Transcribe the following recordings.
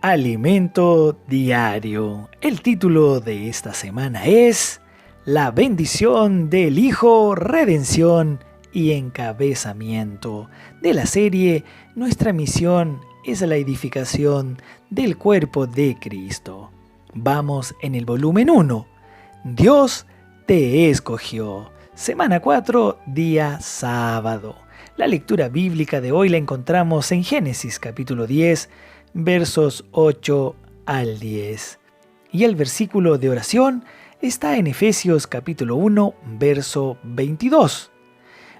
Alimento diario. El título de esta semana es La bendición del Hijo, redención y encabezamiento. De la serie Nuestra misión es la edificación del cuerpo de Cristo. Vamos en el volumen 1. Dios te escogió. Semana 4, día sábado. La lectura bíblica de hoy la encontramos en Génesis capítulo 10, versos 8 al 10. Y el versículo de oración está en Efesios capítulo 1, verso 22.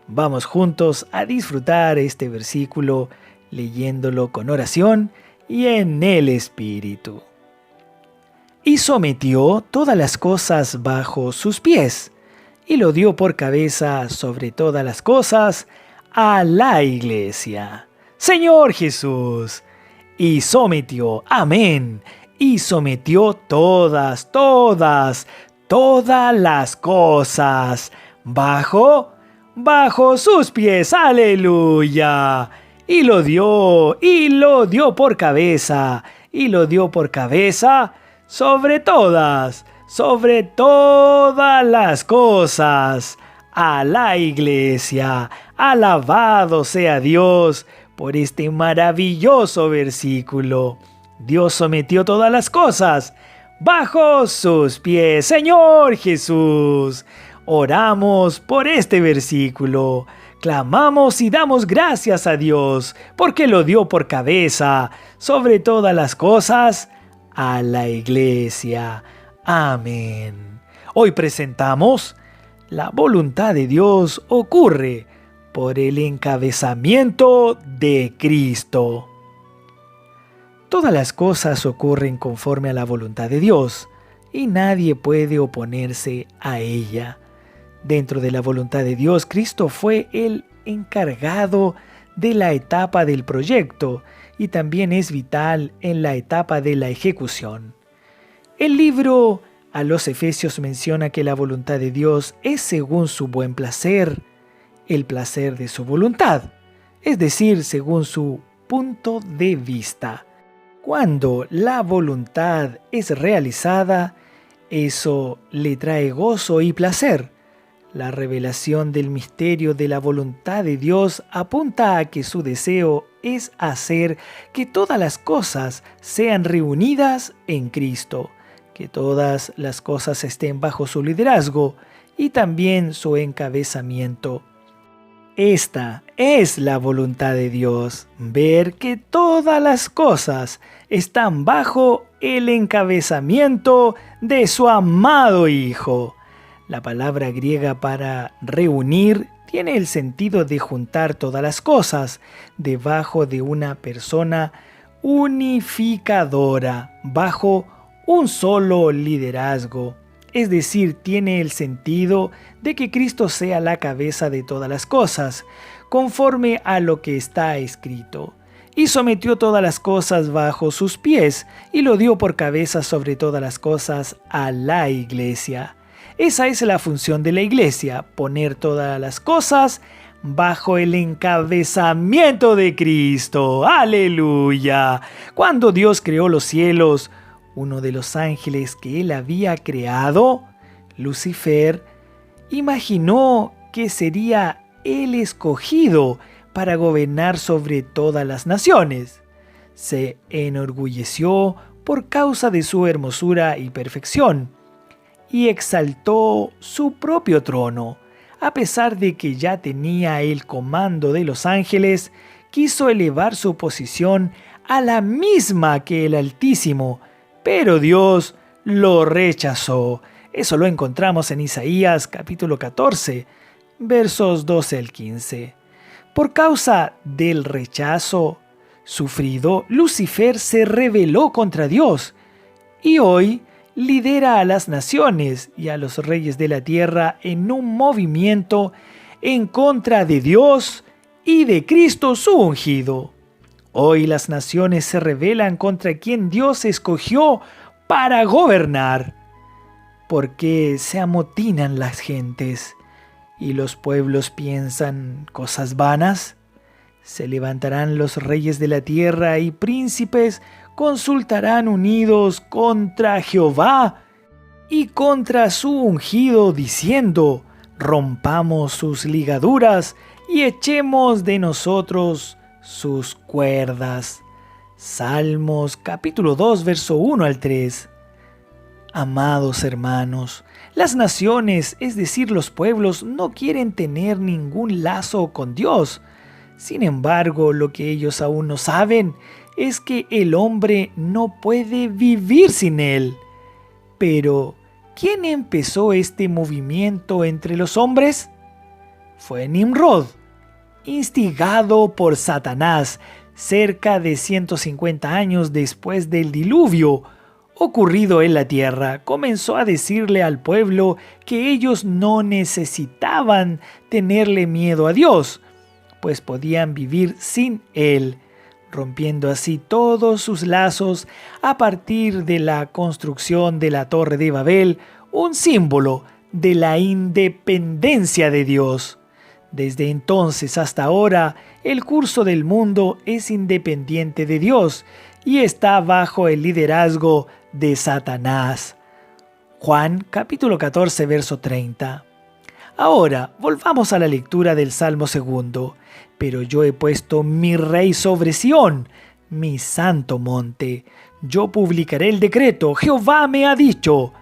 Vamos juntos a disfrutar este versículo leyéndolo con oración y en el Espíritu. Y sometió todas las cosas bajo sus pies, y lo dio por cabeza sobre todas las cosas a la Iglesia. Señor Jesús, y sometió, amén, y sometió todas las cosas bajo sus pies, aleluya. Y lo dio por cabeza, sobre todas las cosas, a la Iglesia. Alabado sea Dios por este maravilloso versículo. Dios sometió todas las cosas bajo sus pies. Señor Jesús, oramos por este versículo. Clamamos y damos gracias a Dios porque lo dio por cabeza sobre todas las cosas a la Iglesia. Amén. Hoy presentamos la voluntad de Dios ocurre por el encabezamiento de Cristo. Todas las cosas ocurren conforme a la voluntad de Dios y nadie puede oponerse a ella. Dentro de la voluntad de Dios, Cristo fue el encargado de la etapa del proyecto y también es vital en la etapa de la ejecución. El libro a los Efesios menciona que la voluntad de Dios es según su buen placer, el placer de su voluntad, es decir, según su punto de vista. Cuando la voluntad es realizada, eso le trae gozo y placer. La revelación del misterio de la voluntad de Dios apunta a que su deseo es hacer que todas las cosas sean reunidas en Cristo, que todas las cosas estén bajo su liderazgo y también su encabezamiento. Esta es la voluntad de Dios, ver que todas las cosas están bajo el encabezamiento de su amado Hijo. La palabra griega para reunir tiene el sentido de juntar todas las cosas debajo de una persona unificadora, bajo un solo liderazgo. Es decir, tiene el sentido de que Cristo sea la cabeza de todas las cosas, conforme a lo que está escrito. Y sometió todas las cosas bajo sus pies, y lo dio por cabeza sobre todas las cosas a la Iglesia. Esa es la función de la Iglesia, poner todas las cosas bajo el encabezamiento de Cristo. ¡Aleluya! Cuando Dios creó los cielos, uno de los ángeles que él había creado, Lucifer, imaginó que sería el escogido para gobernar sobre todas las naciones. Se enorgulleció por causa de su hermosura y perfección, y exaltó su propio trono. A pesar de que ya tenía el comando de los ángeles, quiso elevar su posición a la misma que el Altísimo, pero Dios lo rechazó. Eso lo encontramos en Isaías capítulo 14, versos 12 al 15. Por causa del rechazo sufrido, Lucifer se rebeló contra Dios y hoy lidera a las naciones y a los reyes de la tierra en un movimiento en contra de Dios y de Cristo su ungido. Hoy las naciones se rebelan contra quien Dios escogió para gobernar, porque se amotinan las gentes y los pueblos piensan cosas vanas. Se levantarán los reyes de la tierra y príncipes consultarán unidos contra Jehová y contra su ungido, diciendo: rompamos sus ligaduras y echemos de nosotros sus cuerdas. Salmos capítulo 2, verso 1 al 3. Amados hermanos, las naciones, es decir, los pueblos, no quieren tener ningún lazo con Dios. Sin embargo, lo que ellos aún no saben es que el hombre no puede vivir sin él. Pero, ¿quién empezó este movimiento entre los hombres? Fue Nimrod, instigado por Satanás cerca de 150 años después del diluvio ocurrido en la tierra. Comenzó a decirle al pueblo que ellos no necesitaban tenerle miedo a Dios, pues podían vivir sin él, rompiendo así todos sus lazos a partir de la construcción de la Torre de Babel, un símbolo de la independencia de Dios. Desde entonces hasta ahora, el curso del mundo es independiente de Dios y está bajo el liderazgo de Satanás. Juan capítulo 14, verso 30. Ahora, volvamos a la lectura del Salmo 2. Pero yo he puesto mi rey sobre Sión, mi santo monte. Yo publicaré el decreto. Jehová me ha dicho: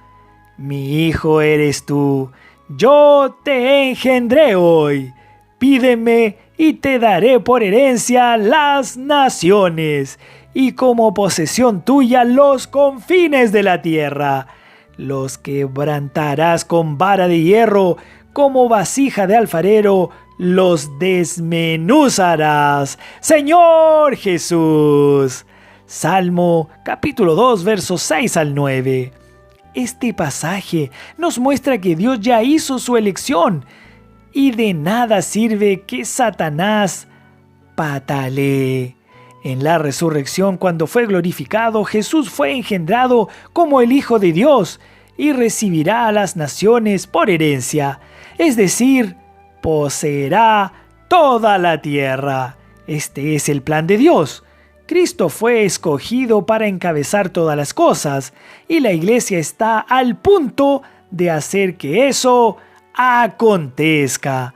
mi hijo eres tú, yo te engendré hoy. Pídeme y te daré por herencia las naciones, y como posesión tuya los confines de la tierra. Los quebrantarás con vara de hierro, como vasija de alfarero, los desmenuzarás. Señor Jesús. Salmo capítulo 2, versos 6 al 9. Este pasaje nos muestra que Dios ya hizo su elección y de nada sirve que Satanás patalee. En la resurrección, cuando fue glorificado, Jesús fue engendrado como el Hijo de Dios y recibirá a las naciones por herencia, es decir, poseerá toda la tierra. Este es el plan de Dios. Cristo fue escogido para encabezar todas las cosas y la iglesia está al punto de hacer que eso acontezca.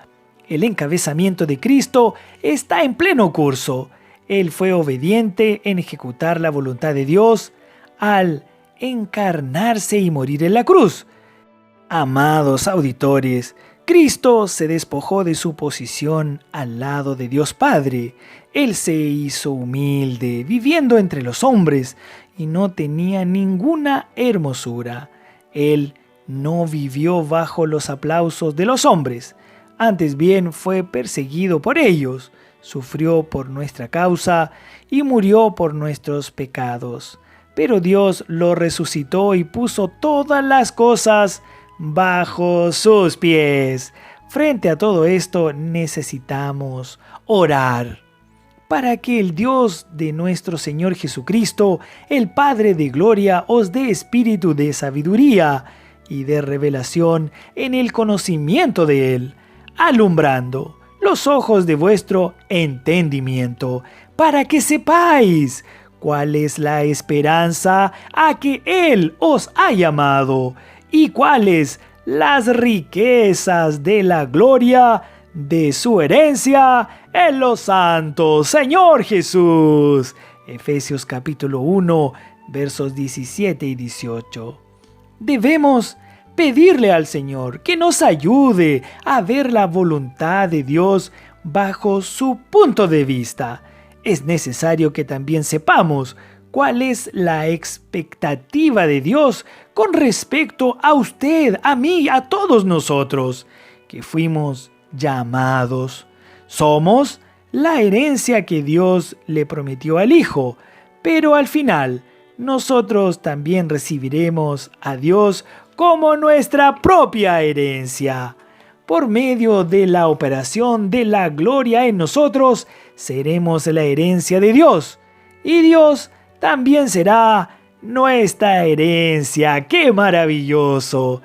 El encabezamiento de Cristo está en pleno curso. Él fue obediente en ejecutar la voluntad de Dios al encarnarse y morir en la cruz. Amados auditores, Cristo se despojó de su posición al lado de Dios Padre. Él se hizo humilde, viviendo entre los hombres, y no tenía ninguna hermosura. Él no vivió bajo los aplausos de los hombres, antes bien fue perseguido por ellos, sufrió por nuestra causa y murió por nuestros pecados. Pero Dios lo resucitó y puso todas las cosas bajo sus pies. Frente a todo esto necesitamos orar para que el Dios de nuestro Señor Jesucristo, el Padre de gloria, os dé espíritu de sabiduría y de revelación en el conocimiento de Él, alumbrando los ojos de vuestro entendimiento, para que sepáis cuál es la esperanza a que Él os ha llamado, y cuáles las riquezas de la gloria de su herencia en los santos. Señor Jesús. Efesios capítulo 1, versos 17 y 18. Debemos pedirle al Señor que nos ayude a ver la voluntad de Dios bajo su punto de vista. Es necesario que también sepamos cuál es la expectativa de Dios con respecto a usted, a mí, a todos nosotros, que fuimos llamados. Somos la herencia que Dios le prometió al Hijo, pero al final nosotros también recibiremos a Dios como nuestra propia herencia. Por medio de la operación de la gloria en nosotros, seremos la herencia de Dios, y Dios también será nuestra herencia. ¡Qué maravilloso!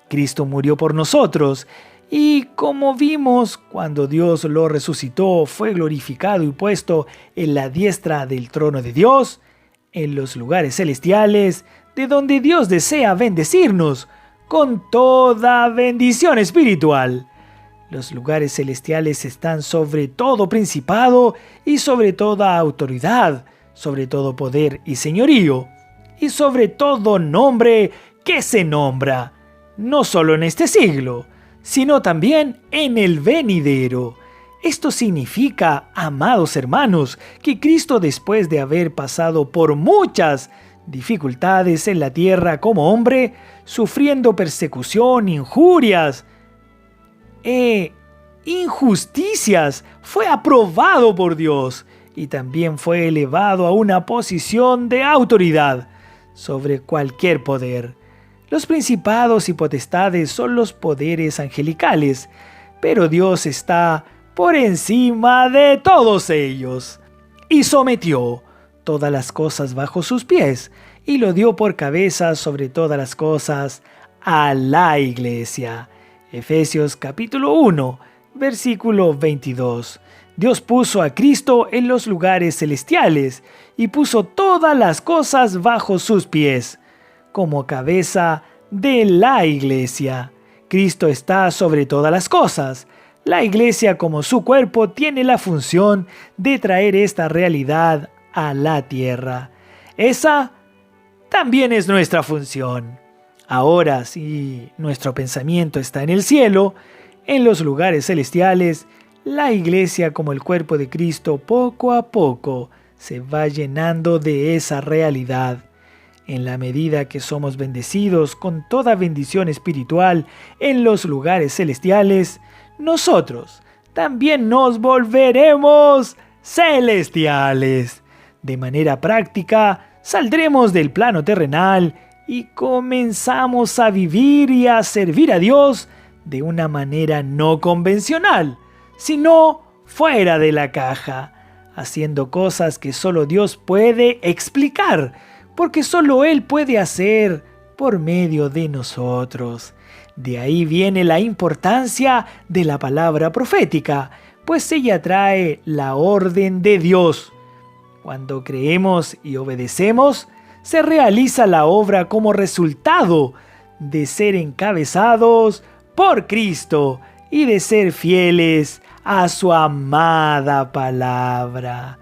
Cristo murió por nosotros, y como vimos, cuando Dios lo resucitó, fue glorificado y puesto en la diestra del trono de Dios. en los lugares celestiales, de donde Dios desea bendecirnos con toda bendición espiritual. Los lugares celestiales están sobre todo principado y sobre toda autoridad, sobre todo poder y señorío, y sobre todo nombre que se nombra, no solo en este siglo, sino también en el venidero. Esto significa, amados hermanos, que Cristo, después de haber pasado por muchas dificultades en la tierra como hombre, sufriendo persecución, injurias e injusticias, fue aprobado por Dios y también fue elevado a una posición de autoridad sobre cualquier poder. Los principados y potestades son los poderes angelicales, pero Dios está por encima de todos ellos, y sometió todas las cosas bajo sus pies, y lo dio por cabeza sobre todas las cosas a la Iglesia. Efesios capítulo 1, versículo 22. Dios puso a Cristo en los lugares celestiales, y puso todas las cosas bajo sus pies, como cabeza de la Iglesia. Cristo está sobre todas las cosas. La Iglesia, como su cuerpo, tiene la función de traer esta realidad a la tierra. Esa también es nuestra función. Ahora, si nuestro pensamiento está en el cielo, en los lugares celestiales, la Iglesia, como el cuerpo de Cristo, poco a poco se va llenando de esa realidad. En la medida que somos bendecidos con toda bendición espiritual en los lugares celestiales, nosotros también nos volveremos celestiales. De manera práctica, saldremos del plano terrenal y comenzamos a vivir y a servir a Dios de una manera no convencional, sino fuera de la caja, haciendo cosas que solo Dios puede explicar, porque solo Él puede hacer por medio de nosotros. De ahí viene la importancia de la palabra profética, pues ella trae la orden de Dios. Cuando creemos y obedecemos, se realiza la obra como resultado de ser encabezados por Cristo y de ser fieles a su amada palabra.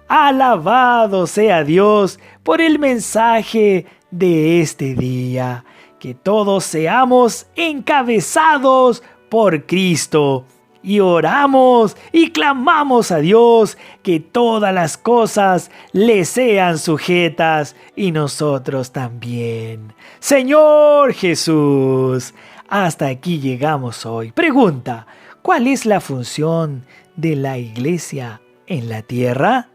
Alabado sea Dios por el mensaje de este día. Que todos seamos encabezados por Cristo y oramos y clamamos a Dios que todas las cosas le sean sujetas y nosotros también. Señor Jesús, hasta aquí llegamos hoy. Pregunta: ¿cuál es la función de la Iglesia en la tierra?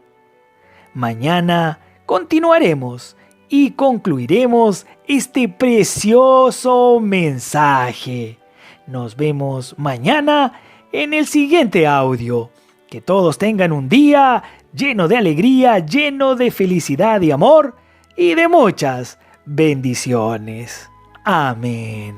Mañana continuaremos y concluiremos este precioso mensaje. Nos vemos mañana en el siguiente audio. Que todos tengan un día lleno de alegría, lleno de felicidad y amor y de muchas bendiciones. Amén.